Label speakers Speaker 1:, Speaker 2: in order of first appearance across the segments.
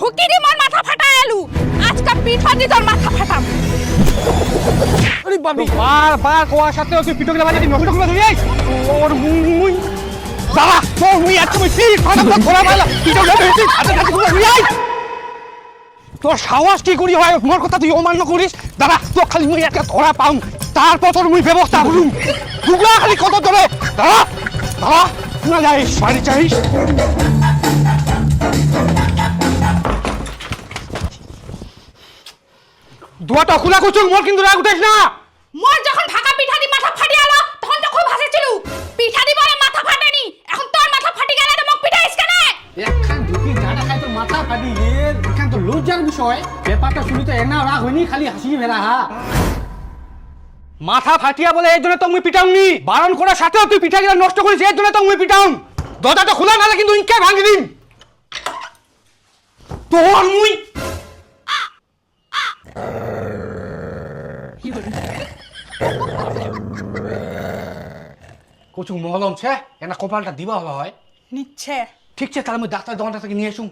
Speaker 1: ঢুকি দি মোর মাথা ফাটা এলু আজকে পিঠা দি তোর মাথা ফাটাম।
Speaker 2: আরে বাবি বার কোয়া সাথে তুই পিটকে বাজে কি নষ্ট করে দিই ওর মুই দাঁড়া তো মুই আজকে মুই ফির খানা ধরা মাইলা পিটকে ধরেছি হাতে কাছে করে নিই তোর সাহস কি করি হয় মোর কথা তুই অমান্য করিস দাঁড়া তো খালি মুই একটা ধরা পাউম তারপর তোর মুই ব্যবস্থা করুম দুগলা খালি কত ধরে দাঁড়া দাঁড়া না যাইস বাড়ি যাইস দুয়াটা খোলা করছুন মোর কিন্তু রাগ উঠাইস না
Speaker 1: মোর যখন ঢাকা পিঠা দি মাথা ফাটি আলো তখন তো খুব হাসিছিল পিঠা দি বলে মাথা ফাটেনি এখন তোর মাথা ফাটি গেলে তো মুখ পিঠাইস কেন?
Speaker 2: একখান ঢুকি জানা খাই তোর মাথা ফাটি এখান তো লজ্জার বিষয় ব্যাপারটা শুনি তো এনা রাগ হয়নি খালি হাসি বেড়া হা মাথা ফাটিয়া বলে এর জন্য তো মুই পিটাউনি বারণ করার সাথেও তুই পিঠা গিলা নষ্ট করিস এর জন্য তো মুই পিটাউন দরজাটা খোলা নালে কিন্তু ইনকে ভাঙি দিন তোর মুই কচু মহলম ছে এনা কপালটা দিবা হলো হয়
Speaker 1: নিচ্ছে
Speaker 2: ঠিক আছে তাহলে আমি ডাক্তার দোকানটা থেকে নিয়ে আসুন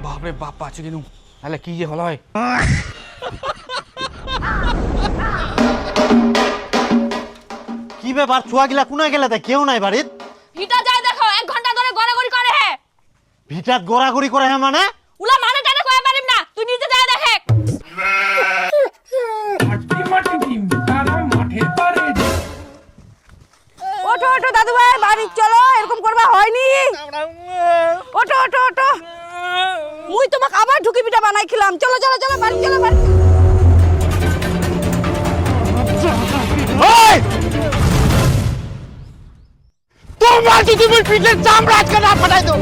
Speaker 2: বাপরে বাপ পাচ্ছি কিনু তাহলে কি যে হলো হয়
Speaker 3: কি ব্যাপার ছুয়া গিলা কোনা গেলে তা কেউ নাই বাড়িত
Speaker 1: ভিটা যায় দেখো 1 ঘন্টা ধরে গড়াগড়ি করে হে
Speaker 3: ভিটাত গড়াগড়ি করে হ্যাঁ মানে
Speaker 1: উলা মানে টানে কয় পারিম না তুই নিজে যায় দেখে ওঠো ওঠো দাদু ভাই বাড়ি চলো এরকম করবা হয়নি ওঠো ওঠো ওঠো মুই তোমাকে আবার ঢুকি পিঠা বানাই খেলাম চলো চলো চলো বাড়ি চলো বাড়ি
Speaker 2: ওই তোমার যদি তুমি পিঠের চামড়া আজকে না ফাটাই দো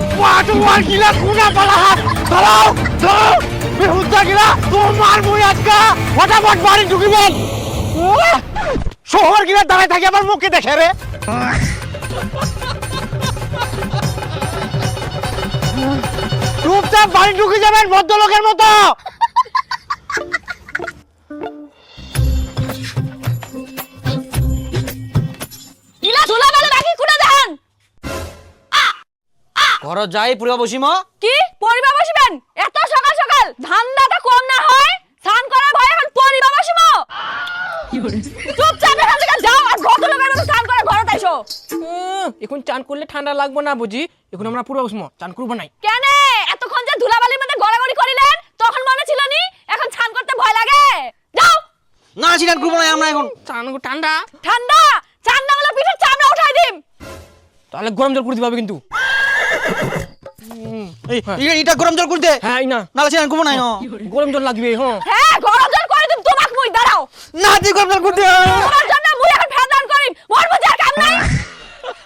Speaker 2: তোমার গিলা কোনা পালা হাত ধরো ধরো বেহুদা গিলা তোমার মুই আজকে ফটাফট বাড়ি ঢুকিবেন শহর গিলা দাঁড়ায় থাকে আমার মুখে দেখে রে চুপচাপ বাড়ি ঢুকে যাবেন ভদ্রলোকের মতো
Speaker 1: ইলা ধুলা বেলে বাকি কুড়া দেন
Speaker 4: ঘর যাই পুরা বসিম
Speaker 1: কি পরিবা বসিবেন এত সকাল সকাল ধান্দাটা কম না হয় স্নান করার ভয় এখন পরিবা বসিমো চুপচাপ এখান থেকে যাও আর ভদ্রলোকের মতো স্নান করে ঘরে আইসো
Speaker 4: এখন চান করলে ঠান্ডা লাগবো না বুঝি এখন আমরা পুরা বসিম চান করবো নাই
Speaker 1: কেন এতক্ষণ যে ধুলাবালির মধ্যে গড়াগড়ি করিলেন তখন মনে ছিল নি এখন স্নান করতে ভয় লাগে যাও
Speaker 4: না চান করবো না আমরা এখন চান ঠান্ডা
Speaker 1: ঠান্ডা চান না হলে পিঠের চামড়া উঠাই দিম
Speaker 4: তাহলে গরম জল করে দিবা কিন্তু
Speaker 3: এটা গরম জল করতে
Speaker 4: হ্যাঁ না
Speaker 3: নালে চান করবো না
Speaker 4: গরম জল লাগবে হ্যাঁ
Speaker 1: হ্যাঁ গরম জল করে দিম তোমাক মুই দাঁড়াও
Speaker 3: না তুই গরম জল করতে
Speaker 1: তোমার জন্য মুই এখন ফেদান করিম মোর বুঝার কাম নাই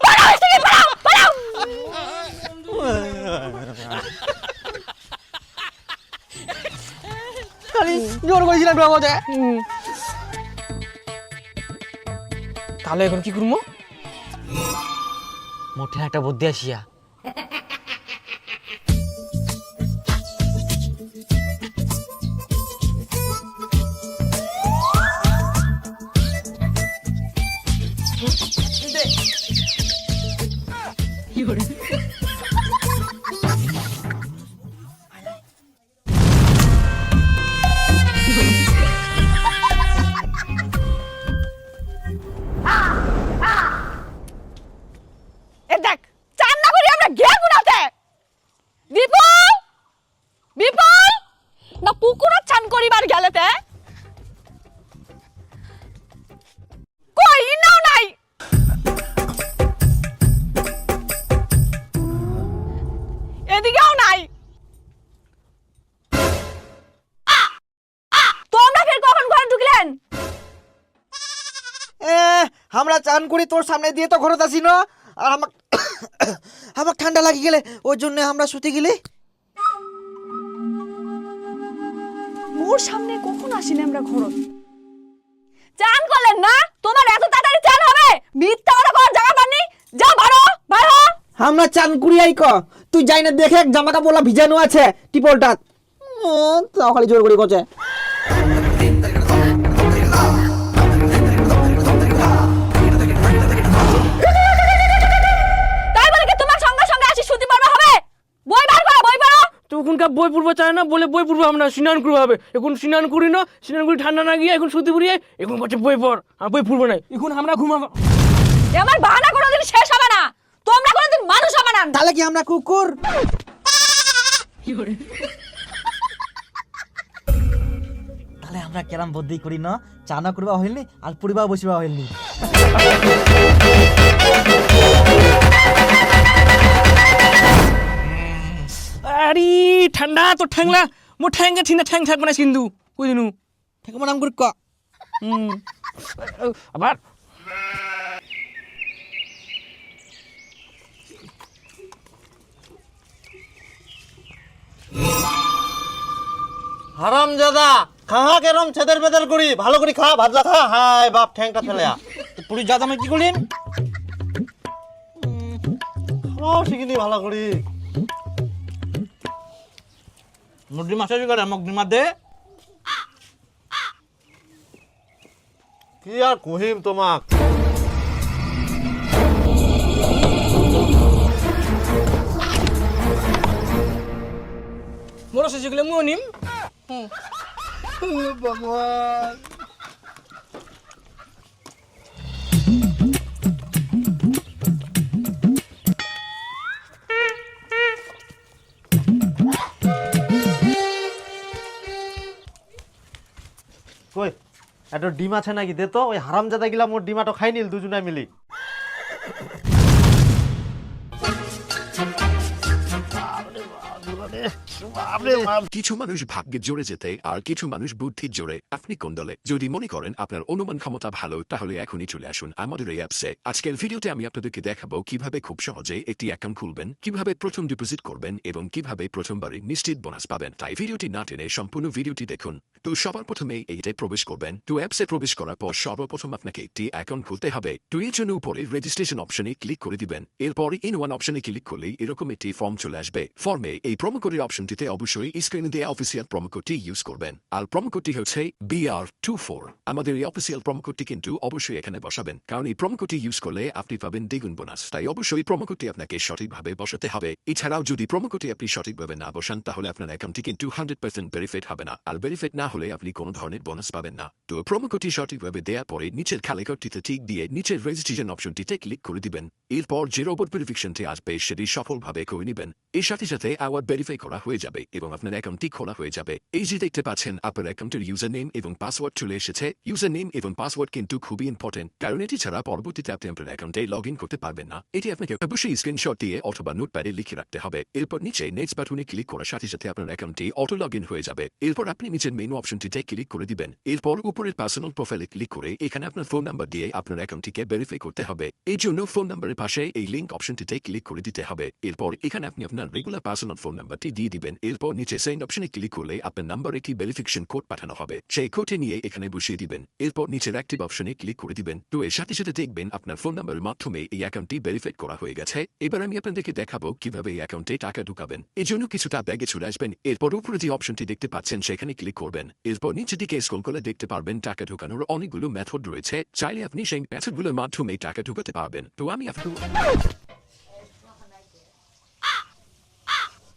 Speaker 1: পালাও এসে পালাও পালাও
Speaker 3: খালি জোর করেছিলাম বাবা
Speaker 4: তাহলে এখন কি করবো
Speaker 3: মোটে একটা বুদ্ধি আসিয়া
Speaker 1: এ দেখ চান না করি আমরা গে গুনাতে বিপুল বিপুল না পুকুরে চান করিবার গেলেতে কই নাও নাই এদিকেও নাই তোমরা ফের কখন ঘরে ঢুকলেন
Speaker 3: আমরা চান করি তোর সামনে দিয়ে তো ঘরত আসি না আর আমার ঠান্ডা লাগি গেলে ওই জন্য আমরা শুতে গেলে
Speaker 1: মোর সামনে কখন আসিনি আমরা ঘরত চান করলেন না তোমার এত তাড়াতাড়ি চান হবে মিথ্যা কথা করার জায়গা পাননি যাও বারো বাইরে
Speaker 3: আমরা চান করি আই ক তুই যাই না দেখে জামা কাপড় ভিজানো আছে টিপলটা তাও খালি জোর করে কচে
Speaker 4: বই পড়বা চায় না বলে বই পড়বো আমরা স্নান করবো হবে এখন স্নান করি না স্নান করি ঠান্ডা না গিয়ে এখন শুতে পড়ি এখন বলছে বই পড় আর বই পড়বো না এখন আমরা ঘুমাবো
Speaker 1: এ আমার বাহানা কোনোদিন শেষ হবে না তোমরা কোনোদিন মানুষ হবে না
Speaker 3: তাহলে কি আমরা কুকুর? তাহলে আমরা কেরাম বদ্যি করি না, চা না করবা হইলনি আর পরিবা বসিবা হইলনি।
Speaker 4: আরে ঠান্ডা তো ঠ্যাংলা মো ঠ্যাঙ্গে ঠিনা ঠ্যাং থাকবে না সিন্ধু কই দিনু
Speaker 3: ঠাকুমা নাম করে ক।
Speaker 4: আবার
Speaker 5: হারামজাদা খাহা কেরম ছেদের বেদের করি ভালো করে খা ভাজলা খা হাই বাপ ঠ্যাংটা ফেলেয়া পুরি জাদা আমি কি করিম খাওয়াও শিখিনি ভালো করি মুরগি মাছ আছে করে মুরগি মাছ দে কি আর কহিম তোমাক
Speaker 4: মোর সে যেগুলো মু নিম
Speaker 5: ভগবান কই একটা ডিম আছে নাকি দে তো ওই হারামজাদা গিলা মোর ডিমাটো খাই নিল দুজনে মিলি
Speaker 6: কিছু মানুষ ভাগ্যের জোরে যেতে আর কিছু মানুষ বুদ্ধির জোরে আপনি কোন দলে যদি মনে করেন আপনার অনুমান ক্ষমতা ভালো তাহলে এখনই চলে আসুন আমাদের এই অ্যাপসে আজকের ভিডিওতে আমি আপনাদেরকে দেখাবো কিভাবে খুব সহজে একটি অ্যাকাউন্ট খুলবেন কিভাবে প্রথম ডিপোজিট করবেন এবং কিভাবে প্রথমবারে নিশ্চিত বোনাস পাবেন তাই ভিডিওটি না টেনে সম্পূর্ণ ভিডিওটি দেখুন তো সবার প্রথমে এইটাই প্রবেশ করবেন তো অ্যাপসে প্রবেশ করার পর সর্বপ্রথম আপনাকে একটি অ্যাকাউন্ট খুলতে হবে তো এর জন্য উপরে রেজিস্ট্রেশন অপশনে ক্লিক করে দিবেন এরপর ইন ওয়ান অপশনে ক্লিক করলেই এরকম একটি ফর্ম চলে আসবে ফর্মে এই প্রোমো কোডের অপশনটিতে অবশ্যই স্ক্রিনে দেওয়া অফিসিয়াল প্রোমো কোডটি ইউজ করবেন আর প্রোমো কোডটি হচ্ছে BR24 আমাদের এই অফিসিয়াল প্রোমো কোডটি কিন্তু অবশ্যই এখানে বসাবেন কারণ এই প্রোমো কোডটি ইউজ করলে আপনি পাবেন দ্বিগুণ বোনাস তাই অবশ্যই প্রোমো কোডটি আপনাকে সঠিকভাবে বসাতে হবে এছাড়াও যদি প্রোমো কোডটি আপনি সঠিকভাবে না বসান তাহলে আপনার অ্যাকাউন্টটি কিন্তু 100% ভেরিফাইড হবে না আর ভেরিফাইড না হলে আপনি কোনো ধরনের বোনাস পাবেন না তো প্রোমো কোডটি সঠিকভাবে দেওয়ার পরে নিচের খালি ঘরটিতে টিক দিয়ে নিচের রেজিস্ট্রেশন অপশনটিতে ক্লিক করে দিবেন এরপর যে রোবট ভেরিফিকেশনটি আসবে সেটি সফলভাবে করে নেবেন এর সাথে সাথে আবার ভেরিফাই করা হয়ে যাবে এবং আপনার অ্যাকাউন্টটি খোলা হয়ে যাবে এই যে দেখতে পাচ্ছেন আপনার অ্যাকাউন্টের ইউজার নেম এবং পাসওয়ার্ড চলে এসেছে ইউজার নেম এবং পাসওয়ার্ড কিন্তু খুবই ইম্পর্টেন্ট কারণ এটি ছাড়া পরবর্তীতে আপনি আপনার অ্যাকাউন্টে লগ ইন করতে পারবেন না এটি আপনাকে অবশ্যই স্ক্রিনশট দিয়ে অথবা নোটপ্যাডে লিখে রাখতে হবে এরপর নিচে নেক্সট বাটনে ক্লিক করার সাথে সাথে আপনার অ্যাকাউন্টটি অটো লগ ইন হয়ে যাবে এরপর আপনি নিচের মেনু অপশনটিতে ক্লিক করে দিবেন এরপর উপরের পার্সোনাল প্রোফাইলে ক্লিক করে এখানে আপনার ফোন নাম্বার দিয়ে আপনার অ্যাকাউন্টটিকে ভেরিফাই করতে হবে এই জন্য ফোন নাম্বারের পাশে এই লিঙ্ক অপশনটিতে ক্লিক করে দিতে হবে এরপর এখানে আপনি আপনার রেগুলার পার্সোনাল ফোন নাম্বারটি দিয়ে দিবেন এরপর নিচে সেন্ড অপশনে ক্লিক করলে আপনার নাম্বার একটি ভেরিফিকেশন কোড পাঠানো হবে সেই কোডটি নিয়ে এখানে বসিয়ে দিবেন এরপর নিচের অ্যাক্টিভ অপশনে ক্লিক করে দিবেন তো এর সাথে সাথে দেখবেন আপনার ফোন নাম্বারের মাধ্যমে এই অ্যাকাউন্টটি ভেরিফাই করা হয়ে গেছে এবার আমি আপনাদেরকে দেখাবো কিভাবে এই অ্যাকাউন্টে টাকা ঢুকাবেন এই জন্য কিছুটা ব্যাগে চলে আসবেন এরপর উপরে যে অপশনটি দেখতে পাচ্ছেন সেখানে ক্লিক করবেন এরপর নিচের দিকে স্ক্রল করে দেখতে পারবেন টাকা ঢোকানোর অনেকগুলো মেথড রয়েছে চাইলে আপনি সেই মেথডগুলোর মাধ্যমে টাকা ঢুকাতে পারবেন তো আমি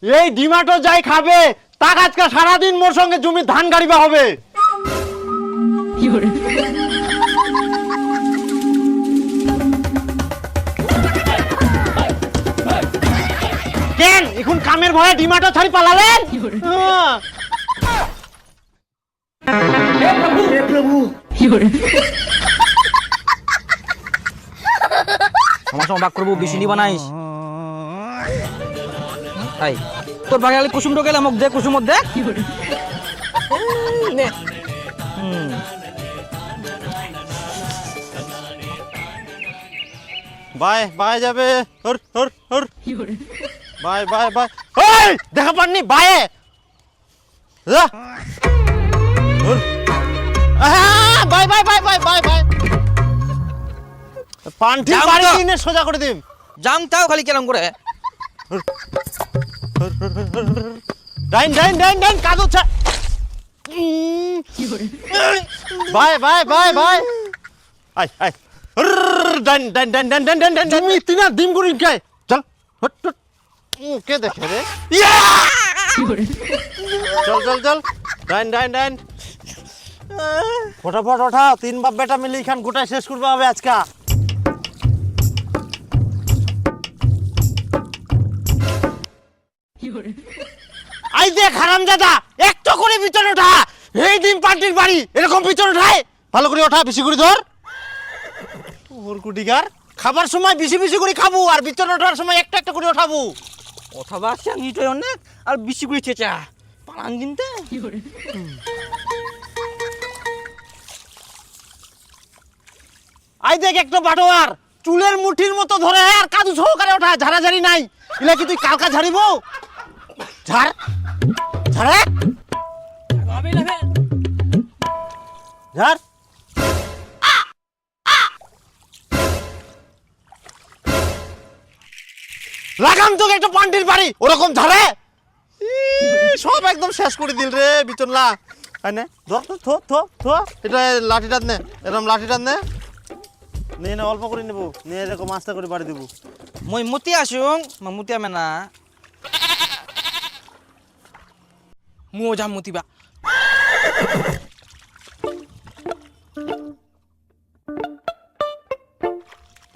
Speaker 5: এই ডিমাটো যাই খাবে তাক আজকে সারাদিন মোর সঙ্গে জমি ধান গাড়িবা হবে কেন এখন কামের ভয়ে ডিমাটো ছাড়ি পালালেন
Speaker 3: আমার সঙ্গে বাক করবো বেশি নিবা নাইস তাই তোর ভাগে আলি কুসুম ঢোকেলে মোক দে কুসুম দে
Speaker 5: বাই বাই যাবে হর হর হর বাই বাই বাই ওই দেখা পাননি বায়ে বাই বাই বাই বাই বাই বাই পান্টি বাড়ি কিনে সোজা করে দিম
Speaker 3: জাং তাও খালি কেরাম করে
Speaker 5: ডাইন ডাইন ডাইন ডাইন কাজ হচ্ছে বাই বাই বাই বাই আই আই ডাইন ডাইন ডাইন ডাইন ডাইন ডাইন ডাইন তুমি তিনা ডিম গুড়ি গায় চল হট হট কে দেখে রে ইয়া চল চল চল ডাইন ডাইন ডাইন ফটাফট ওঠাও, 3 বাপ বেটা মিলে এখান গোটায় শেষ করবে হবে আজকা। আই দেখ হারামজাদা, একটু করে পিছনে ওঠা। এই ডিম পার্টির বাড়ি এরকম পিছনে ওঠায়? ভালো করে ওঠা, বেশি করে ধর। ওর কুটিকার খাবার সময় বেশি বেশি করে খাবো, আর পিছনে ওঠার সময় একটা একটা করে ওঠাবো।
Speaker 2: অথবা চাঙ্গিটাই অনেক আর বেশি করে চেঁচা পালান কিনতে।
Speaker 5: আই দেখ একটা বাটোয়ার চুলের মুঠির মতো ধরে আর কাদু সহকারে ওঠা, ঝাড়াঝাড়ি নাই। এলা কি তুই কালকা ঝাড়িব? ঝাড় ঝাড়ে ঝাড়। লাগাম তোকে একটা পান্ডির বাড়ি ওরকম ঝাড়ে। সব একদম শেষ করে দিল রে বিচনলা। নে ধর থো থো থো, এটা লাঠিটা নে, এরকম লাঠিটা নে, নিয়ে অল্প করে নেব, নিয়ে এরকম আস্তে করে বাড়ি দেবো।
Speaker 2: মই মুতি আসুং মুতি আমে না মো যাম মুতিবা।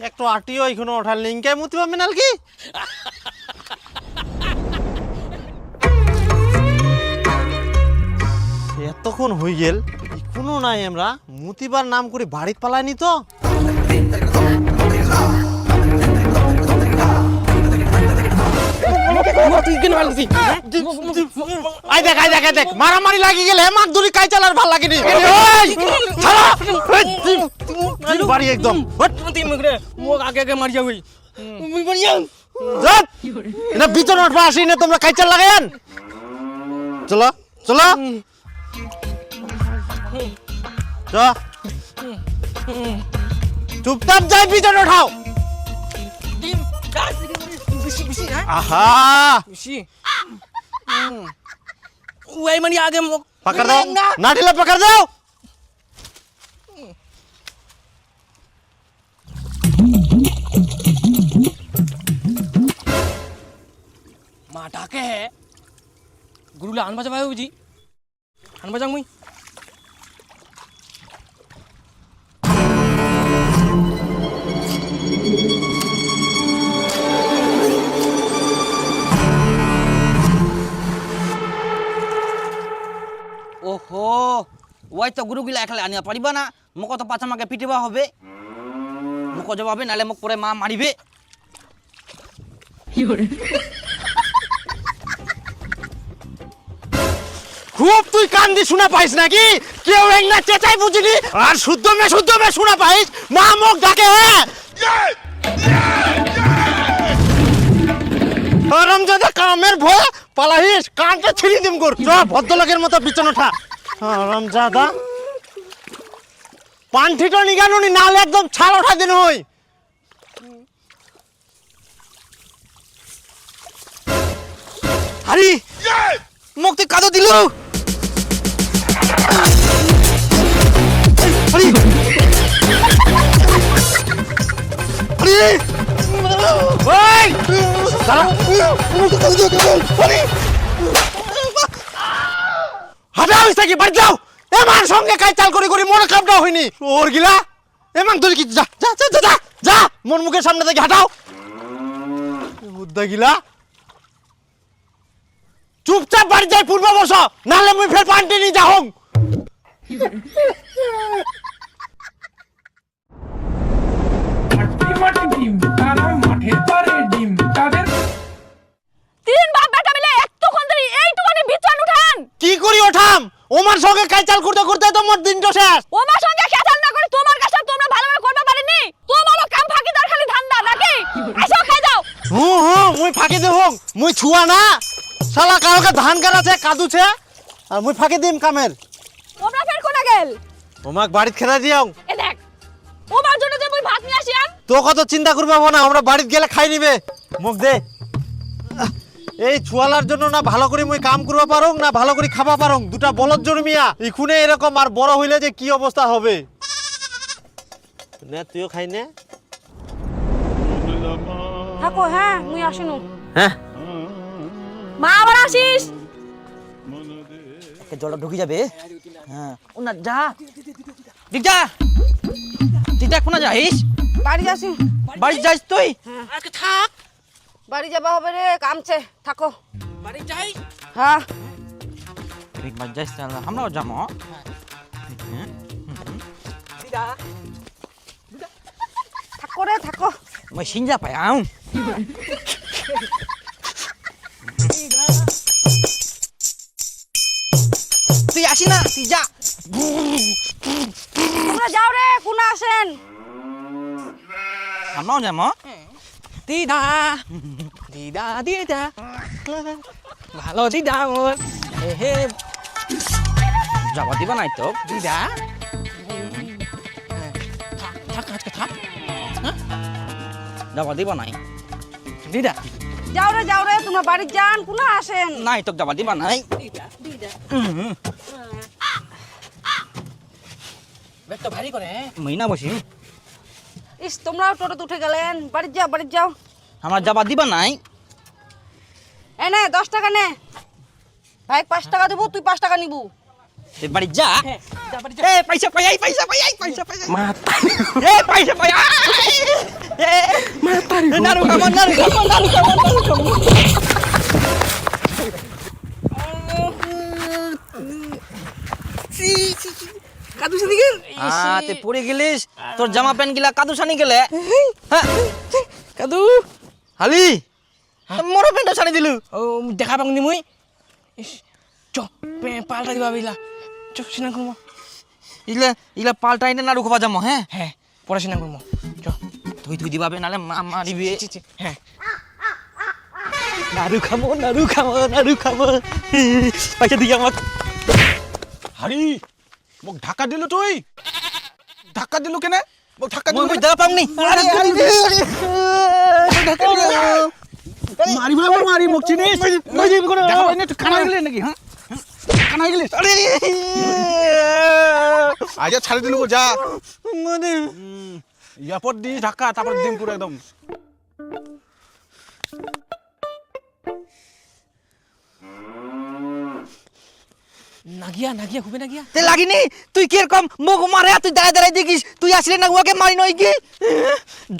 Speaker 5: একটু আটিও এখনো ওঠার লিঙ্কে মুতি পাবে না কি? এতক্ষণ হয়ে গেল এখনো নাই, আমরা মুতিবার নাম করে বাড়িত পালাইনি তো। আই দেখ আই দেখ আই দেখ, মারামারি লাগি গেলে মাক ধরি কাই চালার ভাল লাগেনি। বাড়ি একদম
Speaker 2: মোক আগে আগে মারি যাবি
Speaker 5: না বিচন উঠবা আসি না, তোমরা কাই চাল লাগাইন। চলো চলো চুপচাপ যাই বিচন উঠাও। আহা
Speaker 2: ওই মানে আগে মোক
Speaker 5: পাকড় দাও, না ঢিলে পাকড় দাও।
Speaker 2: মা ডাকে গুরুলা আনবা যাবা বুঝি আনবা যাং মুই।
Speaker 7: ওহো ওই তো গুরুগিলা একলা আনিয়া পারিবা না, মোক তো পাছা মাকে পিটিবা হবে, মোক জবাবে নালে মোক পরে মা মারিবে।
Speaker 5: খুব তুই কান দিয়ে শোনা পাইস নাকি? কেউ এক না চেঁচাই বুঝিনি আর শুদ্ধ মে শোনা পাইস। মা মুখ ডাকে আরামজাদা কামের ভয় পালাহিস, কানটা ছিঁড়ি দিম কর। ভদ্রলোকের মতো বিছন ওঠা আরামজাদা। পান্ঠিটা নিগানুনি নাহলে একদম ছাল ওঠা দিন হই।
Speaker 2: হারি মোক তুই কাদো দিল।
Speaker 5: হাটাও ইস্তাকি বাড়ি যাও। এমান সঙ্গে কাই চাল করে করে মনে কামটা হয়নি ওর গিলা। এমান তুই কি যা যা যা যা যা মন মুখের সামনে থেকে হাটাও বুদ্ধা গিলা। চুপচাপ বাড়ি যাই পূর্ব বস, নাহলে মুই ফের পান্টি নি যাহং।
Speaker 1: তিন বাপ বেটা মিলে এতক্ষণ ধরে এইটুকুনি বিছান উঠান।
Speaker 5: কি করি ওঠাম? ওমার সঙ্গে কাইচাল করতে করতে তো মোর দিনটা শেষ।
Speaker 1: ওমার সঙ্গে খেতাল না করে তোমার কাছে তোমরা ভালোভাবে করতে পারেনি। তোমারও কাম ফাঁকি দার খালি ধান্দা নাকি? এসো খাই যাও।
Speaker 5: মুই ফাঁকি দেবং, মুই ছুয়া না। শালা কালকে ধান কাটাছে কাদুছে আর মুই ফাঁকি দিম কামের।
Speaker 1: তোমরা ফের কোনা গেল?
Speaker 5: ওমাক বাড়িত খেলা দিও।
Speaker 1: এ দেখ ওমার জন্য যে মুই ভাত নিয়ে আসিয়ান।
Speaker 5: তো কত চিন্তা করবা না, আমরা বাড়িত গেলে খাই নিবে। মুখ দে। এই ছুয়ালার জন্য না ভালো করে মুই কাম করবা পারং না ভালো করে খাবা পারং, দুটা বলদ জন্মিয়া ইখুনে এরকম আর বড় হইলে যে কি অবস্থা হবে। নে তুইও খাই নে।
Speaker 1: থাকো হ্যাঁ মুই আসিনু।
Speaker 5: হ্যাঁ
Speaker 1: মা আবার আসিস।
Speaker 7: জলটা ঢুকে যাবে হ্যাঁ ও না যা দিক যা তুই দেখ না যাইস
Speaker 1: বাড়ি যাসি
Speaker 7: বাড়ি যাইস তুই
Speaker 4: আজকে থাক
Speaker 1: বাড়ি যাবা হবে রে কামছে থাকো
Speaker 4: বাড়ি যাই
Speaker 1: হ্যাঁ
Speaker 7: বাড়ি যাইস তাহলে আমরাও যাবো
Speaker 1: থাকো রে থাকো
Speaker 7: মই সিঞ্জা পাই আও তুই আসি না তুই যা
Speaker 1: তোমরা যাও রে কোনা আসেন
Speaker 7: আমরাও যাবো
Speaker 4: দিদা দিদা দিদা ভালো দিদা ওর হে
Speaker 7: যাবা দিবা নাই তো
Speaker 4: দিদা থাক আজকে থাক
Speaker 7: যাবা দিবা নাই
Speaker 4: দিদা
Speaker 1: যাও রে তোমরা বাড়ি যান কোনা আসেন
Speaker 7: নাই তো যাবা দিবা নাই
Speaker 4: ব্যাগটা ভারী করে
Speaker 7: মহিনা বসি
Speaker 1: ইস তোমরাও টোটোতে উঠে গেলেন বাড়ি যাও
Speaker 7: আমরা যাবা দিবা নাই
Speaker 1: এ নে 10 টাকা নে ভাই 5 টাকা দেবো তুই 5 টাকা নিবু
Speaker 7: তুই বাড়ি যা এ পয়সা পাই পয়সা
Speaker 4: মাতা
Speaker 7: এ পয়সা পাই এ নারু খাবো
Speaker 4: কাদু সেদিকে
Speaker 7: তুই পড়ে গেলিস তোর জামা প্যান্ট গিলা কাদু সানি গেলে হ্যাঁ
Speaker 4: কাদু
Speaker 7: হালি মোর প্যান্টটা সানি দিলু
Speaker 4: ও দেখা পাংনি মুই চ পাল্টা দিবা বিলা চ সিনা করবো
Speaker 7: ইলা পাল্টাই না নাড়ু খাবা যাবো হ্যাঁ
Speaker 4: হ্যাঁ পড়াশোনা করবো চ
Speaker 7: তুই দিবাবে নালে মারিবি
Speaker 4: হ্যাঁ
Speaker 7: নাড়ু খাবো পয়সা দিয়ে আমার
Speaker 2: হারি মোক ধাক্কা দিলো তুই ধাক্কা দিলো কেনে মোক ধাক্কা দিলো
Speaker 7: মই দেখা পামনি
Speaker 2: মারি বলে মারি মোক চিনিস দেখা পাই না তুই কানা গেলি নাকি হ্যাঁ কানা গেলি আরে আজ ছাড়ি দিলু যা
Speaker 7: মানে
Speaker 2: ইয়াপর দি ধাক্কা তারপর দিম পুরো একদম
Speaker 4: নাগিয়া খুবে নাগিয়া
Speaker 7: তে লাগিনি তুই কি এরকম মুখ মারে তুই দাঁড়ায় দেখিস তুই আসলে না ওকে মারি নই কি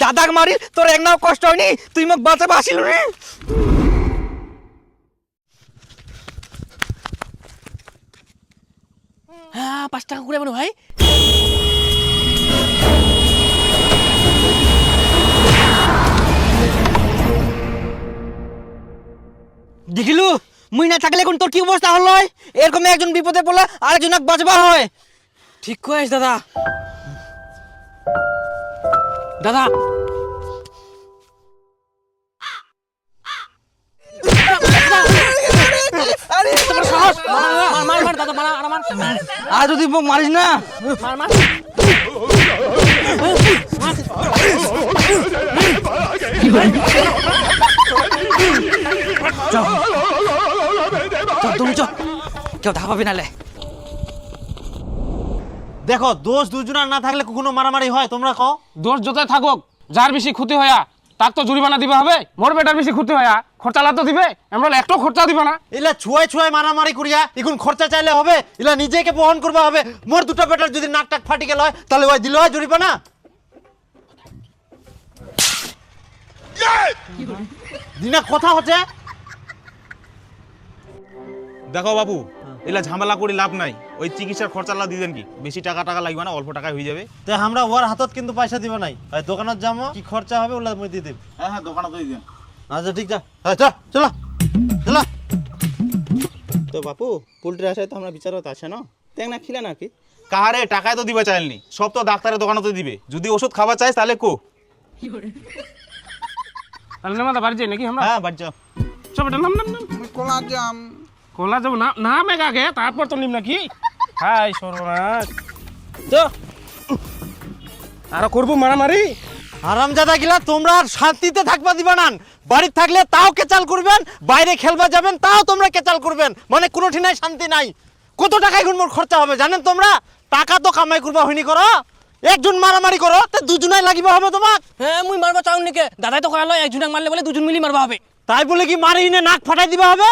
Speaker 7: দাদাকে মারি তোর এক নাও কষ্ট হয়নি তুই মোক বাঁচাবা আসিল রে
Speaker 4: হ্যাঁ 5 টাকা করে বলো ভাই
Speaker 7: দেখিলু মুই না থাকলে এখন তোর কি অবস্থা হলো এরকম একজন বিপদে পড়লে আরেকজন বাঁচবা হয়
Speaker 4: ঠিক কয়েস দাদা দাদা মার দাদা মার
Speaker 7: আর যদি মোক মারিস না তুমি চ কেউ ধাপ পাবি নালে
Speaker 5: দেখো দোষ দুজনের না থাকলে কখনো মারামারি হয় তোমরা কও
Speaker 2: দোষ যতই থাকুক যার বেশি ক্ষতি হয়া তার তো জরিমানা দিবে হবে মোর বেটার বেশি ক্ষতি হয়া খরচালা তো দিবে আমরা একটু খরচা দিবে না
Speaker 5: এলা ছুয়াই মারামারি করিয়া এখন খরচা চাইলে হবে এলা নিজেকে বহন করবা হবে মোর দুটো বেটার যদি নাক টাক ফাটি গেল হয় তাহলে ওই দিল হয় জরিমানা দিনা কথা হচ্ছে
Speaker 8: দেখো বাবু এলা ঝামেলা করে লাভ নাই ওই চিকিৎসার খরচালা দিয়ে দেন কি বেশি টাকা লাগবে না অল্প টাকায় হয়ে যাবে
Speaker 5: তো আমরা ওর হাতত কিন্তু পয়সা দিব নাই ওই দোকানত যাবো কি খরচা হবে ওলা মই দিয়ে দেব
Speaker 8: হ্যাঁ দোকানে দিয়ে দেন
Speaker 5: আচ্ছা ঠিক আছে চলো
Speaker 8: তো বাপু পোল্ট্রি আসায় তো আমরা বিচারত আছে না দেখ না খিলে নাকি কাহারে টাকায় তো দিবে চাইলনি সব তো ডাক্তারের দোকানে তো দিবে যদি ওষুধ খাওয়া চাইস তাহলে কো
Speaker 2: তাহলে না বাড়ি যাই নাকি আমরা
Speaker 8: হ্যাঁ বাড়ি যাও
Speaker 2: সব এটা নাম কোলা যাব না নাম এক আগে তারপর তো নিম নাকি হাই সর্বনাশ তো আর করবো মারামারি
Speaker 5: হারামজাদা গিলা তোমরা আর শান্তিতে থাকবা দিবা না বাড়িতে থাকলে তাও কেচাল করবেন বাইরে খেলবা যাবেন তাও তোমরা কেচাল করবেন মানে কোনো ঠিনাই শান্তি নাই কত টাকা এখন মোর খরচা হবে জানেন তোমরা টাকা তো কামাই করবা হইনি করো একজন মারামারি করো তে দুজনাই লাগিবা হবে তোমাক
Speaker 4: হ্যাঁ মুই মারবা চাও নাকি দাদাই তো করালো একজনক মারলে বলে দুজন মিলি মারবা হবে
Speaker 5: তাই বলে কি মারি নে নাক ফাটাই দিবা হবে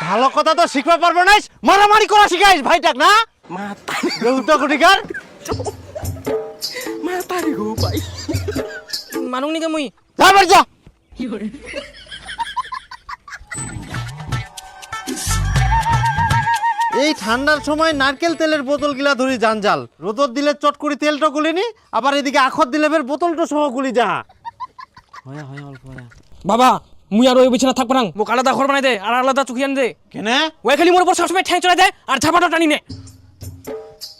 Speaker 5: ভালো কথা তো শিখতে পারবো না, মারামারি করা শিখাইস ভাইটাক না বেহুদা কুটিকার।
Speaker 4: মানুষ নিকে মুই
Speaker 5: যা বাড়ি যা। এই ঠান্ডার সময় নারকেল তেলের বোতল গিলা ধরি জানজাল, রোদর দিলে চট করে তেলটা গুলিনি, আবার এদিকে আখর দিলে ফের বোতলটা সহ গুলি যা।
Speaker 4: বাবা মুই আর ওই বিছানা থাকবো না, মোক আলাদা ঘর বানাই দে আর আলাদা চুকিয়ান দে।
Speaker 5: কেনে
Speaker 4: ওই খালি মোর উপর সবসময় ঠ্যাং চড়াই দেয় আর ঝাপাটা টানি নে।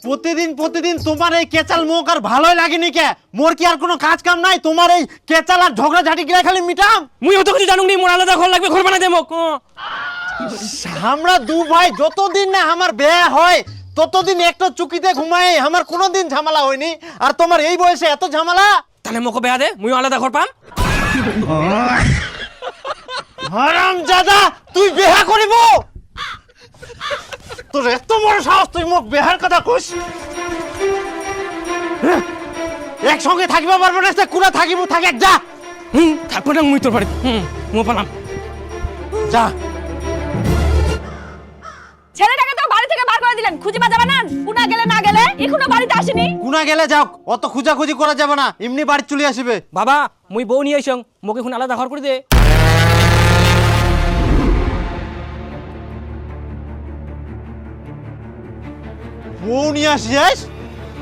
Speaker 5: প্রতিদিন তোমার এই কেচাল মুখ আর ভালোই লাগেনি কে? মোর কি আর কোনো কাজ কাম নাই? তোমার এই কেচাল আর ঝগড়া ঝাঁটি গিলা খালি মিটাম।
Speaker 4: মুই অত কিছু জানুক নি, মোর আলাদা ঘর লাগবে, ঘর বানাই দে মোক।
Speaker 5: আমরা দু ভাই যতদিন না আমার বিয়ে হয় ততদিন একটা চুকিতে ঘুমাই, আমার কোনোদিন ঝামেলা হয়নি, আর তোমার এই বয়সে এত ঝামেলা।
Speaker 4: তাহলে মোকে বেয়া দে, মুই আলাদা ঘর পাম।
Speaker 5: হারামজাদা তুই বিয়া করিব? তোর এত বড় সাহস, তুই মোক বিয়ার কথা কইস? একসঙ্গে থাকিবা পারবো না, কুড়া থাকিব থাকে যা।
Speaker 4: থাকবো না মুই তোর বাড়ি, মো পালাম
Speaker 5: যা।
Speaker 1: ছেলেটাকে তো বাড়ি থেকে বার করে দিলেন, খুঁজে পাওয়া যাবে না। কুনা গেলে না গেলে এখনো বাড়িতে আসেনি।
Speaker 5: কুনা গেলে যাও, অত খুঁজাখুঁজি করা যাবে না, এমনি বাড়ি চলে আসবে।
Speaker 4: বাবা মুই বউ নিয়ে আইসং, মোকে এখন আলাদা ঘর করে দে।
Speaker 5: বউ নিয়ে আসিস?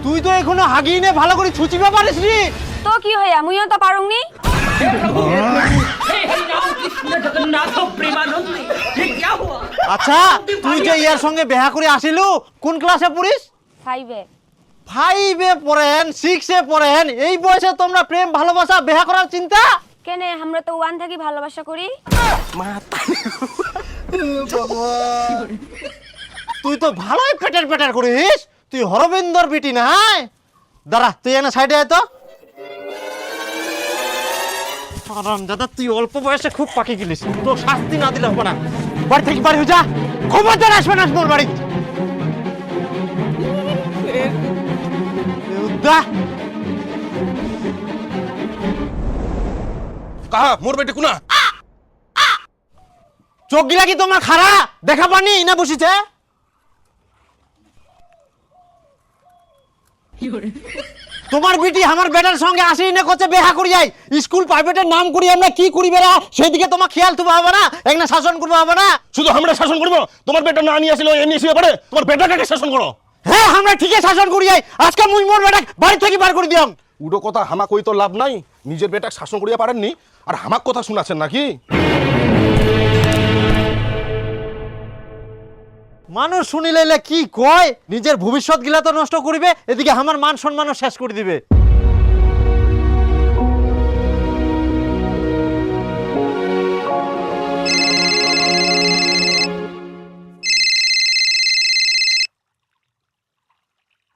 Speaker 5: তুই তো এখনো হাগিয়ে ভালো করে ছুচিবা পারিস নি।
Speaker 1: তো কি হইয়া মুইও তো পারুংনি।
Speaker 5: আচ্ছা তুই যে ইয়ার সঙ্গে বিয়া করে আসিলু, কোন ক্লাসে পড়িস?
Speaker 1: 5-এ।
Speaker 5: 5-এ পড়েন, 6-এ পড়েন, এই বয়সে তোমরা প্রেম ভালোবাসা বিয়া করার চিন্তা?
Speaker 1: কেনে আমরা তো 1 থেকে ভালোবাসা করি।
Speaker 5: তুই তো ভালোই পেটার করিস, তুই হরবিন্দর বিটি না? দাঁড়া তুই এনে সাইডে আয় তো। দাদা তুই অল্প বয়সে খুব পাকি গেলিস, তো শাস্তি না দিলে হবে না। বাড়ি থেকে বাড়ি হয়ে যা, খবরদার আসবে না তোর বাড়ি।
Speaker 2: কাহা মোর বেটে কুনা?
Speaker 5: চোখ গিলা কি তোমার খারা দেখা পানি না বসিছে? তোমার বিটি আমার বেটার সঙ্গে আসি না করছে বেহা করি যাই, স্কুল প্রাইভেটের নাম করি আমরা কি করি বেড়া, সেদিকে তোমার খেয়াল তুবা হবে না, এক না শাসন করবো হবে না?
Speaker 2: শুধু আমরা শাসন করবো? তোমার বেটা না নিয়ে আসিল এমনি শুয়ে পড়ে, তোমার বেটাকে শাসন করো।
Speaker 5: হ্যাঁ আমরা ঠিকই শাসন করি যাই, আজকে মুই মোর বেটা বাড়ি থেকে বার করে দিলাম।
Speaker 2: উডো কথা হামা কই তো লাভ নাই, নিজের বেটাক শাসন করিয়া পারেননি আর হামাক কথা শুনাচ্ছেন নাকি?
Speaker 5: মানুষ শুনিলে কি কয়, নিজের ভবিষ্যৎ গিলা তো নষ্ট করিবে, এদিকে আমার মান সম্মানও শেষ করে দিবে।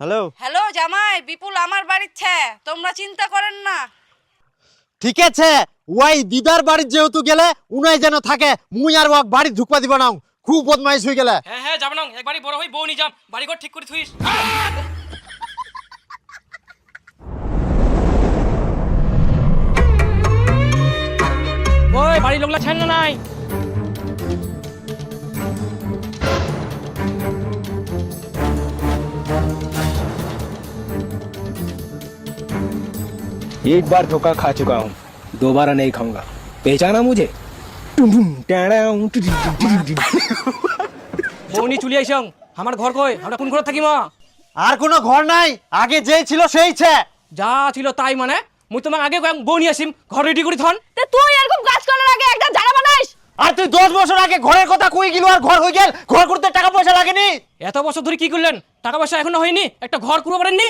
Speaker 5: হ্যালো
Speaker 9: হ্যালো জামাই, বিপুল আমার বাড়িতে, তোমরা চিন্তা করেন না।
Speaker 5: ঠিক আছে, ওই দিদার বাড়ি যেহেতু গেলে উনাই যেন থাকে, মুই আর ওয়াক বাড়ি ঢুকবা দিব না, খুব বদমাইশ হয়ে গেলে।
Speaker 4: হ্যাঁ হ্যাঁ যাব না, একবারই বড় হই বউ নি যাম, বাড়ি ঘর ঠিক করে থুইস। ওই বাড়ি লোকলা ছাড় না নাই।
Speaker 10: एक बार धोखा खा चुका हूँ, दोबारा नहीं खाऊंगा। पहचाना मुझे?
Speaker 4: বউ নি চলে আইসং, আমার ঘর কই, আমরা কোন ঘর থাকি? মা
Speaker 5: আর কোনো ঘর নাই, আগে যেই ছিল সেই ছে।
Speaker 4: যা ছিল তাই মানে, মুই তোমাকে আগে বউ নিয়ে আসিম, ঘর রেডি করে থন।
Speaker 1: তে তুই এরকম কাজ করার আগে একটা জানা বানাইস।
Speaker 5: আর তুই 10 বছর আগে ঘরের কথা কই গেল আর ঘর হয়ে গেল, ঘর করতে টাকা পয়সা লাগেনি?
Speaker 4: এত বছর ধরে কি করলেন? টাকা পয়সা এখনো হয়নি, একটা ঘর করতে পারেননি?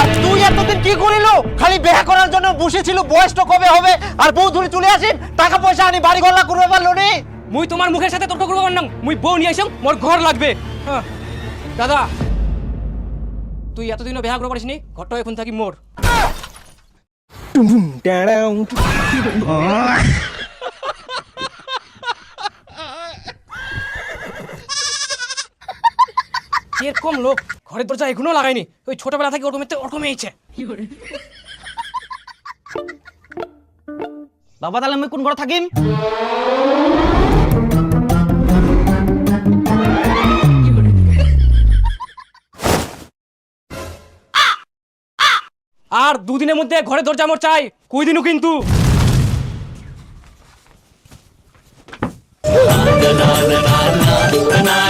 Speaker 5: আর তুই এতদিন কি করিল? খালি বিয়ে করার জন্য বসেছিল, বয়সটা কবে হবে আর বউ ধরে চলে আসি, টাকা পয়সা আনি বাড়ি ঘর করবে পারলো নি?
Speaker 4: মুই তোমার মুখের সাথে তর্ক করবো না, মুই বউ নিয়ে আইসং, মোর ঘর লাগবে। হ্যাঁ। দাদা তুই এতদিনও বিয়া করতে পারিসনি, ঘরটা এখন থাকি মোর। এরকম লোক ঘরের দরজা এখনো লাগাইনি, ওই ছোটবেলা থেকে ওরকম এইছে।
Speaker 7: বাবা তাহলে আমি কোন ঘরে থাকিম?
Speaker 4: আর দুদিনের মধ্যে ঘরে দরজা আমার চাই, কই দিনও কিন্তু।
Speaker 2: না